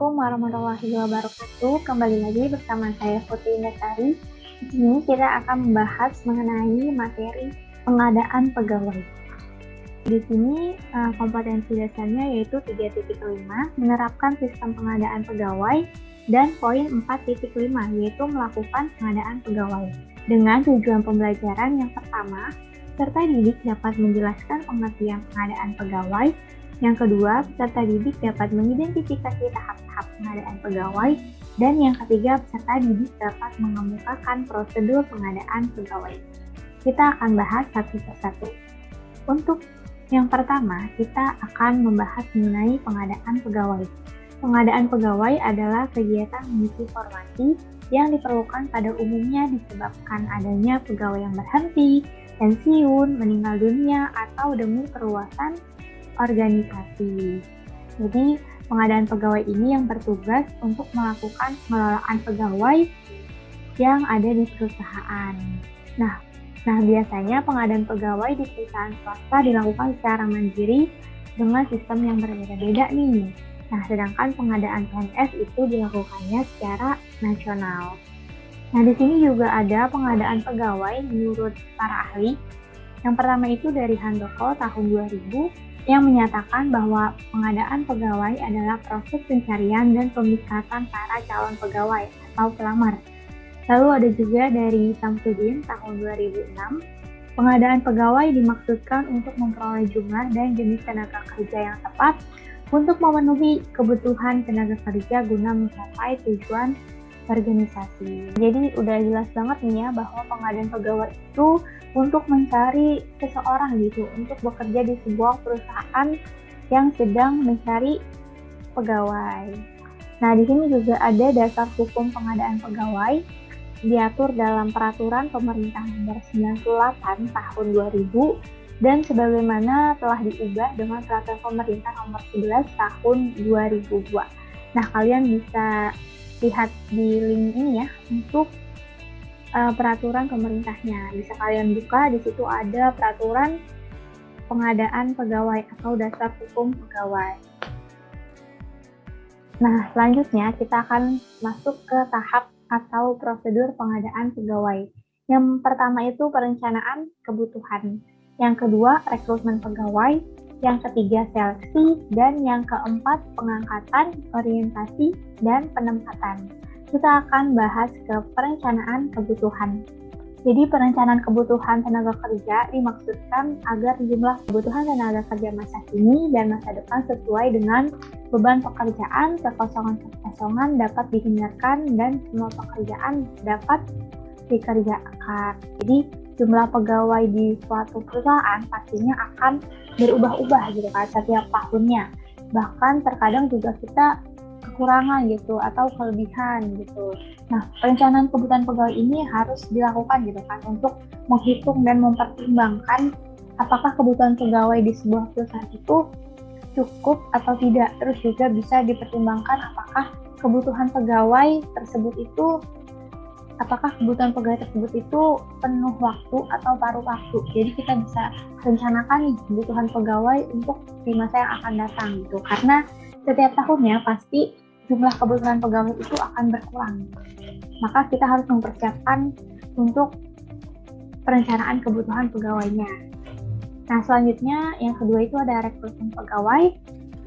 Assalamualaikum warahmatullahi wabarakatuh. Kembali lagi bersama saya Putri Indasari. Di sini kita akan membahas mengenai materi pengadaan pegawai. Di sini kompetensi dasarnya yaitu 3.5, menerapkan sistem pengadaan pegawai, dan poin 4.5 yaitu melakukan pengadaan pegawai. Dengan tujuan pembelajaran yang pertama, peserta didik dapat menjelaskan pengertian pengadaan pegawai. Yang kedua, peserta didik dapat mengidentifikasi tahap-tahap pengadaan pegawai. Dan yang ketiga, peserta didik dapat mengemukakan prosedur pengadaan pegawai. Kita akan bahas satu persatu. Untuk yang pertama, kita akan membahas mengenai pengadaan pegawai. Pengadaan pegawai adalah kegiatan mengisi formasi yang diperlukan pada umumnya disebabkan adanya pegawai yang berhenti, pensiun, meninggal dunia, atau demi perluasan organisasi. Jadi, pengadaan pegawai ini yang bertugas untuk melakukan pengelolaan pegawai yang ada di perusahaan. Nah, biasanya pengadaan pegawai di perusahaan swasta dilakukan secara mandiri dengan sistem yang berbeda-beda nih. Nah, sedangkan pengadaan PNS itu dilakukannya secara nasional. Nah, di sini juga ada pengadaan pegawai menurut para ahli. Yang pertama itu dari Handoko tahun 2000 yang menyatakan bahwa pengadaan pegawai adalah proses pencarian dan pemikatan para calon pegawai atau pelamar. Lalu ada juga dari Samsudin tahun 2006, pengadaan pegawai dimaksudkan untuk memperoleh jumlah dan jenis tenaga kerja yang tepat untuk memenuhi kebutuhan tenaga kerja guna mencapai tujuan organisasi. Jadi udah jelas banget nih ya bahwa pengadaan pegawai itu untuk mencari seseorang gitu, untuk bekerja di sebuah perusahaan yang sedang mencari pegawai. Nah, di sini juga ada dasar hukum pengadaan pegawai diatur dalam peraturan pemerintah nomor 98 tahun 2000 dan sebagaimana telah diubah dengan peraturan pemerintah nomor 11 tahun 2002. Nah, kalian bisa lihat di link ini ya untuk peraturan pemerintahnya. Bisa kalian buka, di situ ada peraturan pengadaan pegawai atau dasar hukum pegawai. Nah, selanjutnya kita akan masuk ke tahap atau prosedur pengadaan pegawai. Yang pertama itu perencanaan kebutuhan. Yang kedua, rekrutmen pegawai. Yang ketiga, seleksi. Dan yang keempat, pengangkatan, orientasi, dan penempatan. Kita akan bahas ke perencanaan kebutuhan. Jadi perencanaan kebutuhan tenaga kerja dimaksudkan agar jumlah kebutuhan tenaga kerja masa kini dan masa depan sesuai dengan beban pekerjaan, kekosongan-kekosongan dapat dihindarkan, dan semua pekerjaan dapat dikerjakan. Jadi jumlah pegawai di suatu perusahaan pastinya akan berubah-ubah gitu kan setiap tahunnya. Bahkan terkadang juga kita kekurangan gitu atau kelebihan gitu. Nah, perencanaan kebutuhan pegawai ini harus dilakukan gitu kan untuk menghitung dan mempertimbangkan apakah kebutuhan pegawai di sebuah perusahaan itu cukup atau tidak. Terus juga bisa dipertimbangkan apakah kebutuhan pegawai tersebut itu penuh waktu atau paruh waktu. Jadi kita bisa rencanakan nih kebutuhan pegawai untuk di masa yang akan datang gitu. Karena setiap tahunnya pasti jumlah kebutuhan pegawai itu akan berkurang. Maka kita harus mempersiapkan untuk perencanaan kebutuhan pegawainya. Nah, selanjutnya yang kedua itu ada rekrutmen pegawai.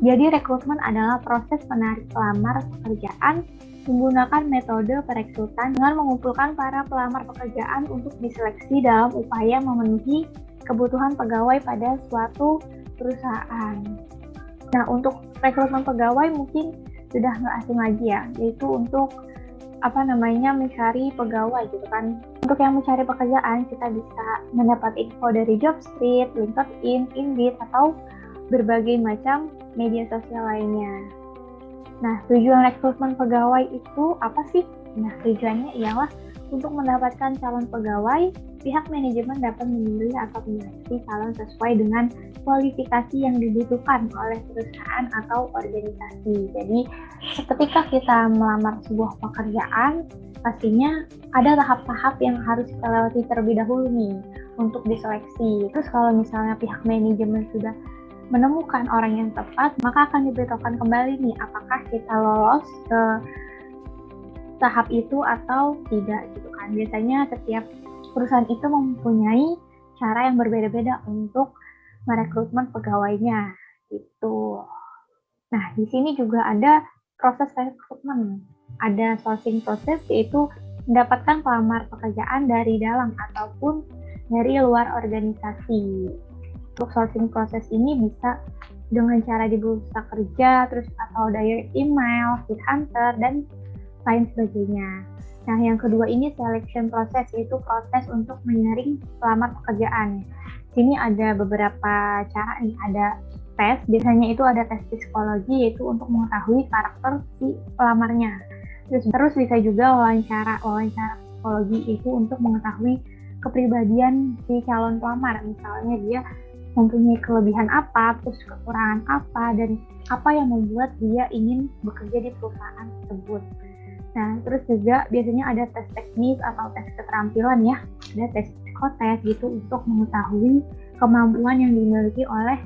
Jadi rekrutmen adalah proses menarik pelamar pekerjaan menggunakan metode perekrutan dengan mengumpulkan para pelamar pekerjaan untuk diseleksi dalam upaya memenuhi kebutuhan pegawai pada suatu perusahaan. Nah, untuk rekrutmen pegawai mungkin sudah nggak asing lagi ya, yaitu untuk mencari pegawai gitu kan. Untuk yang mencari pekerjaan, kita bisa mendapat info dari Jobstreet, LinkedIn, Indeed, atau berbagai macam media sosial lainnya. Nah, tujuan rekrutmen pegawai itu apa sih? Nah, tujuannya ialah untuk mendapatkan calon pegawai, pihak manajemen dapat memilih atau menyeleksi calon sesuai dengan kualifikasi yang dibutuhkan oleh perusahaan atau organisasi. Jadi, ketika kita melamar sebuah pekerjaan, pastinya ada tahap-tahap yang harus kita lewati terlebih dahulu nih untuk diseleksi. Terus kalau misalnya pihak manajemen sudah menemukan orang yang tepat, maka akan diberitahukan kembali nih apakah kita lolos ke tahap itu atau tidak gitu kan. Biasanya setiap perusahaan itu mempunyai cara yang berbeda-beda untuk merekrutmen pegawainya gitu. Nah, di sini juga ada proses rekrutmen. Ada sourcing proses, yaitu mendapatkan pelamar pekerjaan dari dalam ataupun dari luar organisasi. Untuk sourcing proses ini bisa dengan cara di bursa kerja, terus atau direct email, headhunter, dan lain sebagainya. Nah, yang kedua ini selection proses, yaitu proses untuk menyaring pelamar pekerjaan. Sini ada beberapa cara nih, ada tes, biasanya itu ada tes psikologi, yaitu untuk mengetahui karakter si pelamarnya. Terus bisa juga wawancara psikologi, itu untuk mengetahui kepribadian si calon pelamar. Misalnya dia mempunyai kelebihan apa, terus kekurangan apa, dan apa yang membuat dia ingin bekerja di perusahaan tersebut. Nah, terus juga biasanya ada tes teknis atau tes keterampilan ya, ada tes psikotes gitu untuk mengetahui kemampuan yang dimiliki oleh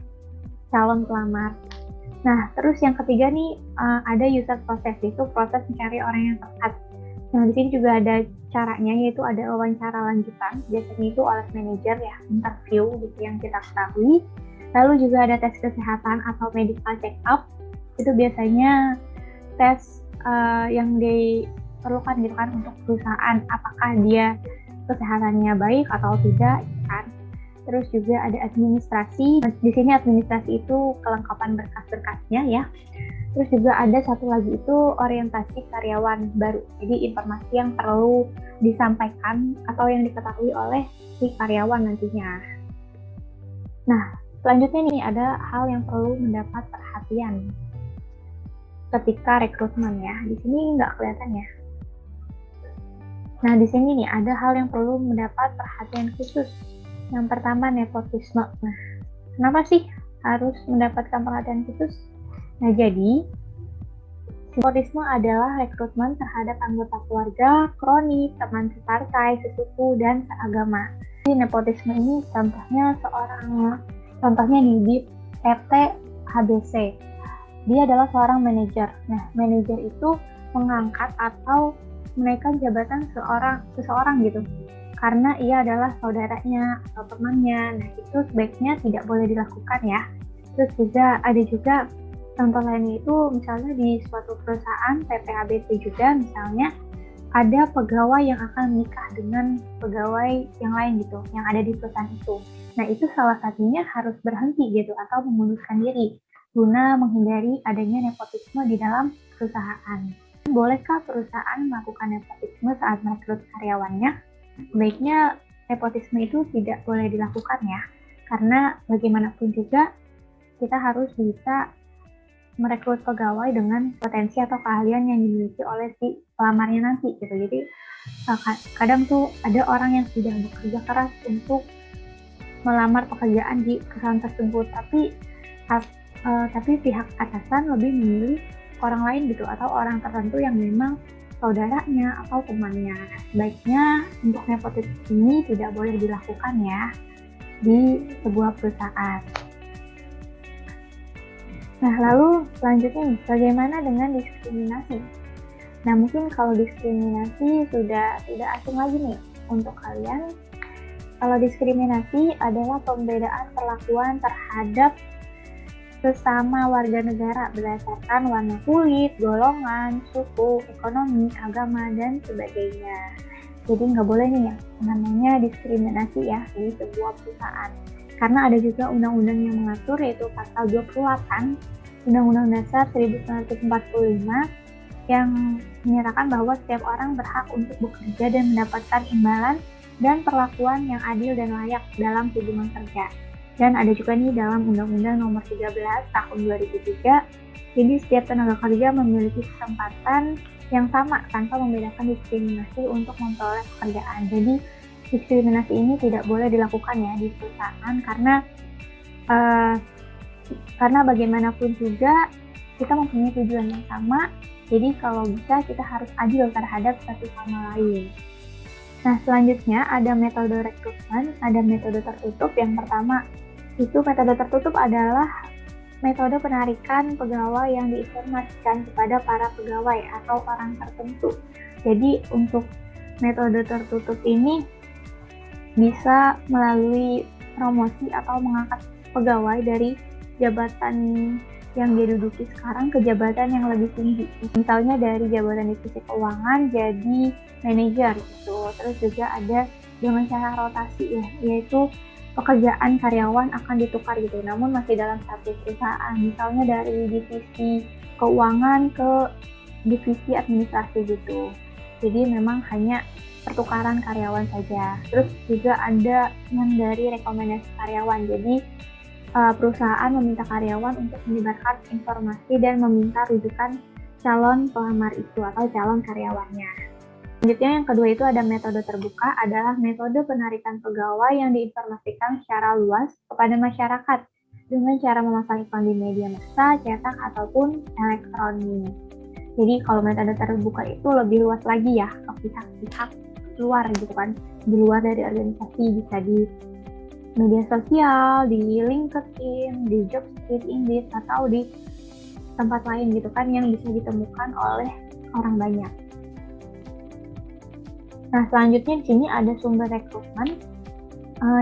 calon pelamar. Nah, terus yang ketiga nih ada user process, itu proses mencari orang yang tepat. Nah, di sini juga ada caranya, yaitu ada wawancara lanjutan, biasanya itu oleh manajer ya, interview gitu yang kita ketahui. Lalu juga ada tes kesehatan atau medical check up, itu biasanya tes yang diperlukan gitu kan untuk perusahaan, apakah dia kesehatannya baik atau tidak kan. Terus juga ada administrasi. Di sini administrasi itu kelengkapan berkas-berkasnya ya. Terus juga ada satu lagi itu orientasi karyawan baru. Jadi informasi yang perlu disampaikan atau yang diketahui oleh si karyawan nantinya. Nah, selanjutnya nih ada hal yang perlu mendapat perhatian ketika rekrutmen ya. Di sini nggak kelihatan ya. Nah, di sini nih ada hal yang perlu mendapat perhatian khusus. Yang pertama, nepotisme. Nah, kenapa sih harus mendapatkan perhatian khusus? Nah, jadi nepotisme adalah rekrutmen terhadap anggota keluarga, kroni, teman separtai, sesuku, dan seagama. Jadi nepotisme ini contohnya di PT HBC. Dia adalah seorang manajer. Nah, manajer itu mengangkat atau menaikkan jabatan seseorang gitu, karena ia adalah saudaranya atau temannya. Nah, itu sebaiknya tidak boleh dilakukan ya. Terus juga ada contoh lainnya itu misalnya di suatu perusahaan PT HBC juga, misalnya ada pegawai yang akan menikah dengan pegawai yang lain gitu, yang ada di perusahaan itu. Nah, itu salah satunya harus berhenti gitu atau mengundurkan diri guna menghindari adanya nepotisme di dalam perusahaan. Bolehkah perusahaan melakukan nepotisme saat merekrut karyawannya? Sebaiknya nepotisme itu tidak boleh dilakukan ya, karena bagaimanapun juga kita harus bisa merekrut pegawai dengan potensi atau keahlian yang dimiliki oleh si pelamarnya nanti gitu. Jadi kadang tuh ada orang yang sudah bekerja keras untuk melamar pekerjaan di perusahaan tersebut, tapi pihak atasan lebih memilih orang lain gitu, atau orang tertentu yang memang saudaranya atau temannya. Sebaiknya untuk nepotisme ini tidak boleh dilakukan ya di sebuah perusahaan. Nah, lalu selanjutnya nih, bagaimana dengan diskriminasi? Nah, mungkin kalau diskriminasi sudah tidak asing lagi nih untuk kalian. Kalau diskriminasi adalah pembedaan perlakuan terhadap sesama warga negara berdasarkan warna kulit, golongan, suku, ekonomi, agama, dan sebagainya. Jadi nggak boleh nih ya namanya diskriminasi ya di sebuah perusahaan. Karena ada juga undang-undang yang mengatur, yaitu pasal 28 Undang-Undang Dasar 1945 yang menyatakan bahwa setiap orang berhak untuk bekerja dan mendapatkan imbalan dan perlakuan yang adil dan layak dalam hubungan kerja. Dan ada juga nih dalam Undang-Undang Nomor 13 Tahun 2003, jadi setiap tenaga kerja memiliki kesempatan yang sama tanpa membedakan diskriminasi untuk memperoleh pekerjaan. Jadi diskriminasi ini tidak boleh dilakukan ya di perusahaan, karena bagaimanapun juga kita mempunyai tujuan yang sama. Jadi kalau bisa kita harus adil terhadap satu sama lain. Nah, selanjutnya ada metode rekrutmen, ada metode tertutup. Yang pertama itu metode tertutup adalah metode penarikan pegawai yang diinformasikan kepada para pegawai atau orang tertentu. Jadi untuk metode tertutup ini bisa melalui promosi atau mengangkat pegawai dari jabatan yang dia duduki sekarang ke jabatan yang lebih tinggi. Misalnya dari jabatan divisi keuangan jadi manajer gitu. Terus juga ada dengan cara rotasi ya, yaitu pekerjaan karyawan akan ditukar gitu, namun masih dalam satu perusahaan. Misalnya dari divisi keuangan ke divisi administrasi gitu. Jadi memang hanya pertukaran karyawan saja. Terus juga ada yang dari rekomendasi karyawan. Jadi perusahaan meminta karyawan untuk menyebarkan informasi dan meminta rujukan calon pelamar itu atau calon karyawannya. Selanjutnya yang kedua itu ada metode terbuka, adalah metode penarikan pegawai yang diinformasikan secara luas kepada masyarakat dengan cara memasang iklan di media massa, cetak ataupun elektronik. Jadi kalau metode terbuka itu lebih luas lagi ya ke pihak-pihak luar gitu kan, di luar dari organisasi, bisa di media sosial, di LinkedIn, di Jobstreet, Indeed, atau di tempat lain gitu kan yang bisa ditemukan oleh orang banyak. Nah selanjutnya di sini ada sumber rekrutmen.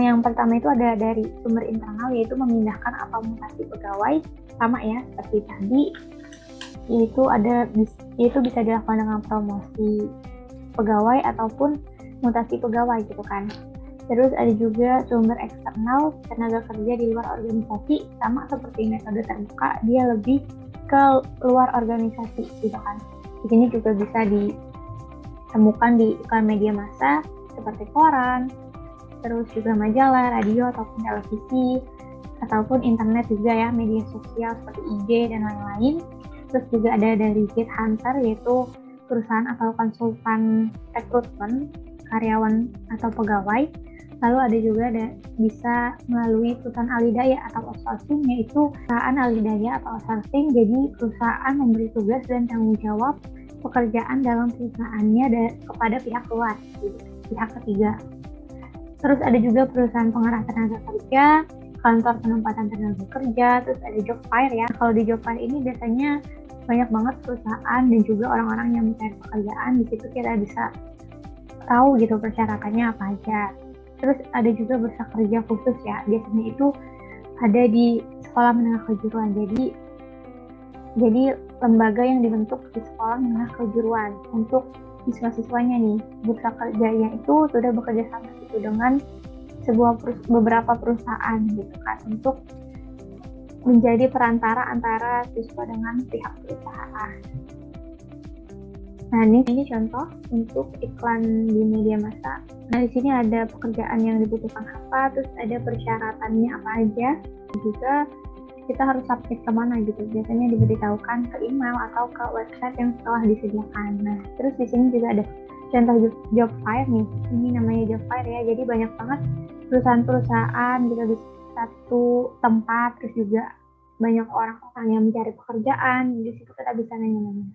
Yang pertama itu ada dari sumber internal, yaitu memindahkan atau mutasi pegawai, sama ya seperti tadi, yaitu bisa dilakukan dengan promosi pegawai ataupun mutasi pegawai gitu kan. Terus ada juga sumber eksternal, tenaga kerja di luar organisasi, sama seperti metode terbuka, dia lebih ke luar organisasi gitu kan. Di sini juga bisa ditemukan di iklan media massa seperti koran, terus juga majalah, radio ataupun televisi, ataupun internet juga ya, media sosial seperti IG dan lain-lain. Terus juga ada dari headhunter, yaitu perusahaan atau konsultan rekrutmen karyawan atau pegawai. Lalu ada juga bisa melalui perusahaan alidaya atau outsourcing, yaitu perusahaan alidaya atau outsourcing. Jadi perusahaan memberi tugas dan tanggung jawab pekerjaan dalam perusahaannya kepada pihak luar, pihak ketiga. Terus ada juga perusahaan pengarah tenaga kerja, kantor penempatan tenaga kerja, terus ada job fair ya. Kalau di job fair ini biasanya banyak banget perusahaan dan juga orang-orang yang mencari pekerjaan. Di situ kita bisa tahu gitu persyaratannya apa aja. Terus ada juga bursa kerja khusus ya, biasanya itu ada di sekolah menengah kejuruan. Jadi lembaga yang dibentuk di sekolah menengah kejuruan untuk siswa-siswanya nih. Bursa kerjanya itu sudah bekerja sama gitu dengan beberapa perusahaan gitu kan, untuk menjadi perantara antara siswa dengan pihak perusahaan. Nah ini contoh untuk iklan di media massa. Nah di sini ada pekerjaan yang dibutuhkan apa, terus ada persyaratannya apa aja, juga kita harus submit kemana gitu. Biasanya diberitahukan ke email atau ke website yang telah disediakan. Nah terus di sini juga ada contoh job fair nih. Ini namanya job fair ya. Jadi banyak banget perusahaan-perusahaan gitu di satu tempat, terus juga banyak orang-orang yang mencari pekerjaan. Di situ kita bisa nanya-nanya.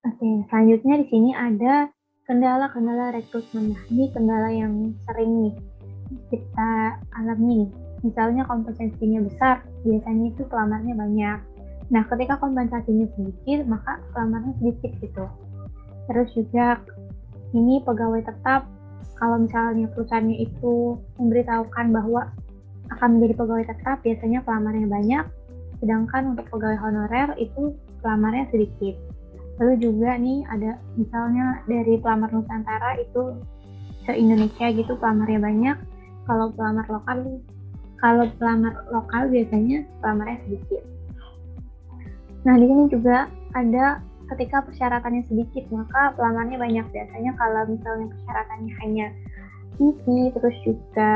Oke, selanjutnya di sini ada kendala-kendala rekrutmen. Nah, ini kendala yang sering nih kita alami nih. Misalnya kompetensinya besar, biasanya itu pelamarnya banyak. Nah, ketika kompensasinya sedikit, maka pelamarnya sedikit gitu. Terus juga ini pegawai tetap, kalau misalnya perusahaannya itu memberitahukan bahwa akan menjadi pegawai tetap, biasanya pelamarnya banyak, sedangkan untuk pegawai honorer itu pelamarnya sedikit. Lalu juga nih ada misalnya dari pelamar Nusantara itu se-Indonesia gitu pelamarnya banyak, kalau pelamar lokal biasanya pelamarnya sedikit. Nah di sini juga ada ketika persyaratannya sedikit maka pelamarnya banyak. Biasanya kalau misalnya persyaratannya hanya CV, terus juga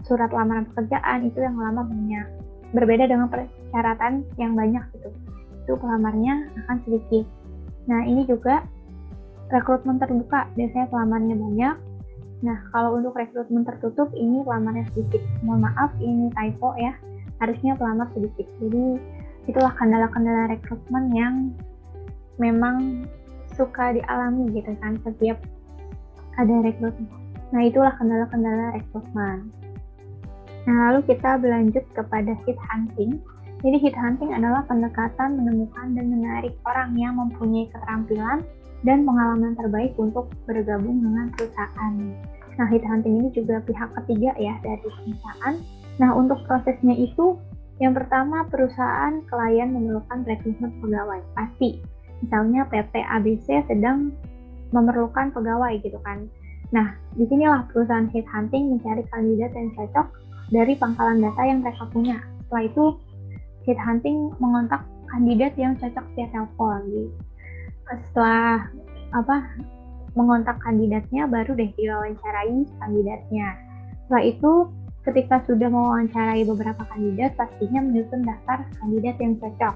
surat lamaran pekerjaan, itu yang lama banyak. Berbeda dengan persyaratan yang banyak gitu, itu pelamarnya akan sedikit. Nah ini juga rekrutmen terbuka, biasanya pelamarnya banyak. Nah kalau untuk rekrutmen tertutup ini pelamarnya sedikit. Mohon maaf ini typo ya, harusnya pelamar sedikit. Jadi itulah kendala-kendala rekrutmen yang memang suka dialami gitu kan setiap ada rekrutmen. Nah itulah kendala-kendala rekrutmen. Nah, lalu kita berlanjut kepada head hunting. Jadi head hunting adalah pendekatan menemukan dan menarik orang yang mempunyai keterampilan dan pengalaman terbaik untuk bergabung dengan perusahaan. Nah, head hunting ini juga pihak ketiga ya dari perusahaan. Nah, untuk prosesnya itu, yang pertama perusahaan klien memerlukan rekrutmen pegawai, pasti. Misalnya PT ABC sedang memerlukan pegawai gitu kan. Nah, disinilah perusahaan head hunting mencari kandidat yang cocok dari pangkalan data yang mereka punya. Setelah itu, head hunting mengontak kandidat yang cocok via telepon. Setelah mengontak kandidatnya, baru deh diwawancarai kandidatnya. Setelah itu, ketika sudah mewawancarai beberapa kandidat, pastinya menyusun daftar kandidat yang cocok.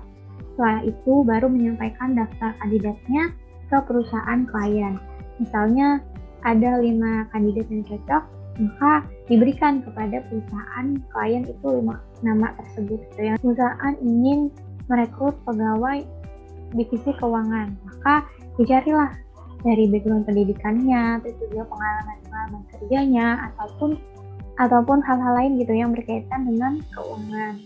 Setelah itu, baru menyampaikan daftar kandidatnya ke perusahaan klien. Misalnya, ada 5 kandidat yang cocok, maka diberikan kepada perusahaan klien itu 5 nama tersebut. Yang perusahaan ingin merekrut pegawai divisi keuangan, maka dicarilah dari background pendidikannya, terus juga pengalaman kerjanya, ataupun hal-hal lain gitu yang berkaitan dengan keuangan.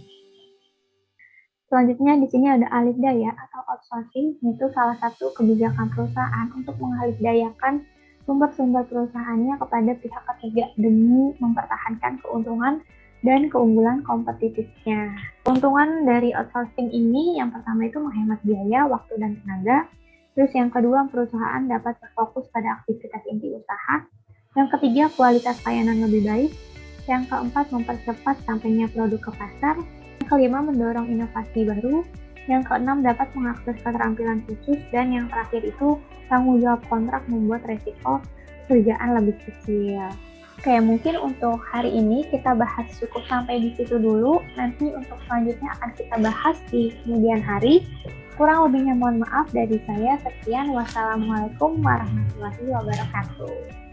Selanjutnya di sini ada alih daya atau outsourcing, itu salah satu kebijakan perusahaan untuk mengalihdayakan sumber-sumber perusahaannya kepada pihak ketiga demi mempertahankan keuntungan dan keunggulan kompetitifnya. Keuntungan dari outsourcing ini yang pertama itu menghemat biaya, waktu, dan tenaga. Terus yang kedua, perusahaan dapat berfokus pada aktivitas inti usaha. Yang ketiga, kualitas layanan lebih baik. Yang keempat, mempercepat sampainya produk ke pasar. Yang kelima, mendorong inovasi baru. Yang keenam, dapat mengakses keterampilan khusus. Dan yang terakhir itu, tanggung jawab kontrak membuat resiko kerjaan lebih kecil. Oke, mungkin untuk hari ini kita bahas cukup sampai di situ dulu. Nanti untuk selanjutnya akan kita bahas di kemudian hari. Kurang lebihnya mohon maaf dari saya. Sekian, wassalamualaikum warahmatullahi wabarakatuh.